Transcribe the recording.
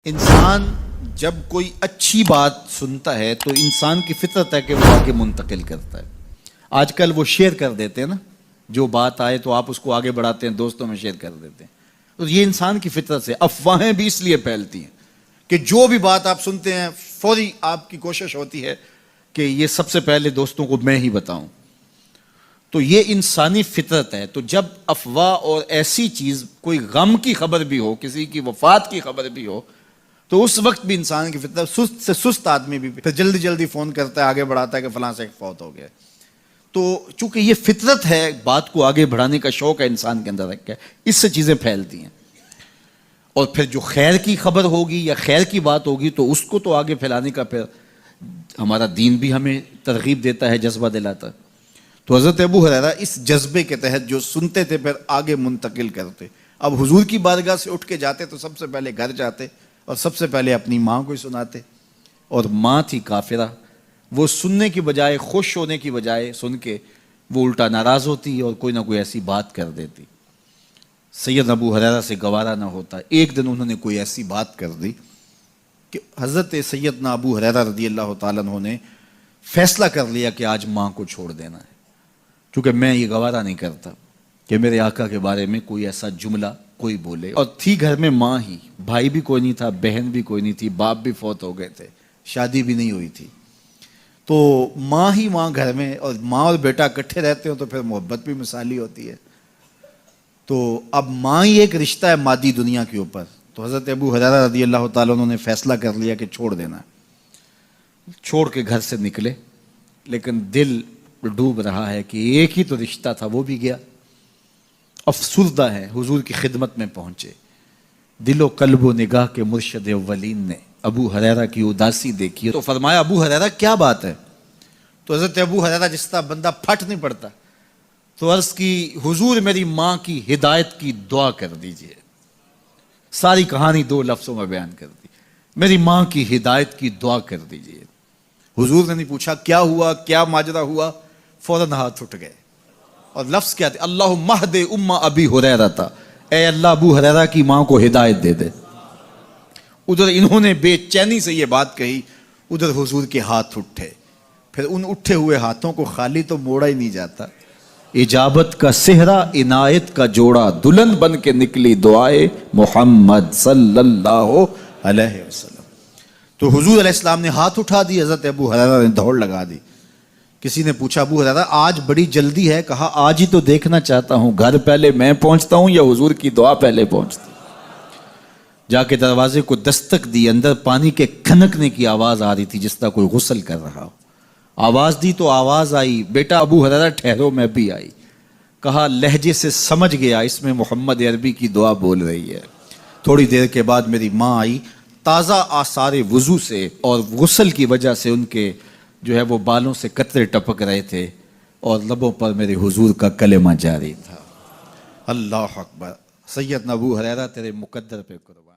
انسان جب کوئی اچھی بات سنتا ہے تو انسان کی فطرت ہے کہ وہ آگے منتقل کرتا ہے. آج کل وہ شیئر کر دیتے ہیں نا، جو بات آئے تو آپ اس کو آگے بڑھاتے ہیں، دوستوں میں شیئر کر دیتے ہیں. تو یہ انسان کی فطرت سے افواہیں بھی اس لیے پھیلتی ہیں کہ جو بھی بات آپ سنتے ہیں فوری آپ کی کوشش ہوتی ہے کہ یہ سب سے پہلے دوستوں کو میں ہی بتاؤں. تو یہ انسانی فطرت ہے. تو جب افواہ اور ایسی چیز، کوئی غم کی خبر بھی ہو، کسی کی وفات کی خبر بھی ہو، تو اس وقت بھی انسان کی فطرت، سست سے سست آدمی بھی پھر جلدی جلدی فون کرتا ہے، آگے بڑھاتا ہے کہ فلاں سے ایک فوت ہو گیا. تو چونکہ یہ فطرت ہے، بات کو آگے بڑھانے کا شوق ہے انسان کے اندر رکھا ہے، اس سے چیزیں پھیلتی ہیں. اور پھر جو خیر کی خبر ہوگی یا خیر کی بات ہوگی تو اس کو تو آگے پھیلانے کا پھر ہمارا دین بھی ہمیں ترغیب دیتا ہے، جذبہ دلاتا ہے. تو حضرت ابو ہریرہ اس جذبے کے تحت جو سنتے تھے پھر آگے منتقل کرتے. اب حضور کی بارگاہ سے اٹھ کے جاتے تو سب سے پہلے گھر جاتے اور سب سے پہلے اپنی ماں کو ہی سناتے. اور ماں تھی کافرہ، وہ سننے کی بجائے، خوش ہونے کی بجائے سن کے وہ الٹا ناراض ہوتی اور کوئی نہ کوئی ایسی بات کر دیتی. سید ابو ہریرہ سے گوارا نہ ہوتا. ایک دن انہوں نے کوئی ایسی بات کر دی کہ حضرت سیدنا ابو ہریرہ رضی اللہ تعالیٰ عنہ نے فیصلہ کر لیا کہ آج ماں کو چھوڑ دینا ہے، کیونکہ میں یہ گوارا نہیں کرتا کہ میرے آقا کے بارے میں کوئی ایسا جملہ کوئی بولے. اور تھی گھر میں ماں ہی، بھائی بھی کوئی نہیں تھا، بہن بھی کوئی نہیں تھی، باپ بھی فوت ہو گئے تھے، شادی بھی نہیں ہوئی تھی. تو ماں ہی ماں گھر میں، اور ماں اور بیٹا اکٹھے رہتے ہو تو پھر محبت بھی مثالی ہوتی ہے. تو اب ماں ہی ایک رشتہ ہے مادی دنیا کے اوپر. تو حضرت ابو ہریرہ رضی اللہ تعالیٰ عنہ نے فیصلہ کر لیا کہ چھوڑ دینا. چھوڑ کے گھر سے نکلے، لیکن دل ڈوب رہا ہے کہ ایک ہی تو رشتہ تھا، وہ بھی گیا. افسردہ ہے، حضور کی خدمت میں پہنچے. دل و قلب و نگاہ کے مرشد اولین نے ابو ہریرہ کی اداسی دیکھی تو فرمایا ابو ہریرہ کیا بات ہے؟ تو حضرت ابو ہریرہ جس طرح بندہ پھٹ نہیں پڑتا، تو عرض کی حضور میری ماں کی ہدایت کی دعا کر دیجئے. ساری کہانی 2 لفظوں میں بیان کر دی، میری ماں کی ہدایت کی دعا کر دیجئے. حضور نے نہیں پوچھا کیا ہوا، کیا ماجرا ہوا، فوراً ہاتھ اٹھ گئے. اور لفظ کیا تھے؟ اللہم اہد ام ابی ہریرہ تھا، اے اللہ ابو ہریرہ کی ماں کو ہدایت دے دے. ادھر انہوں نے بے چینی سے یہ بات کہی، ادھر حضور کے ہاتھ اٹھے. پھر ان اٹھے ہوئے ہاتھوں کو خالی تو موڑا ہی نہیں جاتا. اجابت کا صحرا، عنایت کا جوڑا، دلہن بن کے نکلی دعائے محمد صلی اللہ علیہ وسلم. تو حضور علیہ السلام نے ہاتھ اٹھا دی، حضرت ابو ہریرہ نے دوڑ لگا دی. کسی نے پوچھا ابو ہریرہ آج بڑی جلدی ہے؟ کہا آج ہی تو دیکھنا چاہتا ہوں، گھر پہلے میں پہنچتا ہوں یا حضور کی دعا پہلے پہنچتی. جا کے دروازے کو دستک دی، اندر پانی کے کھنکنے کی آواز آ رہی تھی جس طرح کوئی غسل کر رہا ہو. آواز دی تو آواز آئی، بیٹا ابو ہریرہ ٹھہرو، میں بھی آئی. کہا لہجے سے سمجھ گیا اس میں محمد عربی کی دعا بول رہی ہے. تھوڑی دیر کے بعد میری ماں آئی، تازہ آثار وضو سے اور غسل کی وجہ سے ان کے جو ہے وہ بالوں سے قطرے ٹپک رہے تھے اور لبوں پر میرے حضور کا کلمہ جاری تھا. اللہ اکبر. سیدنا ابو ہریرہ تیرے مقدر پہ قربان.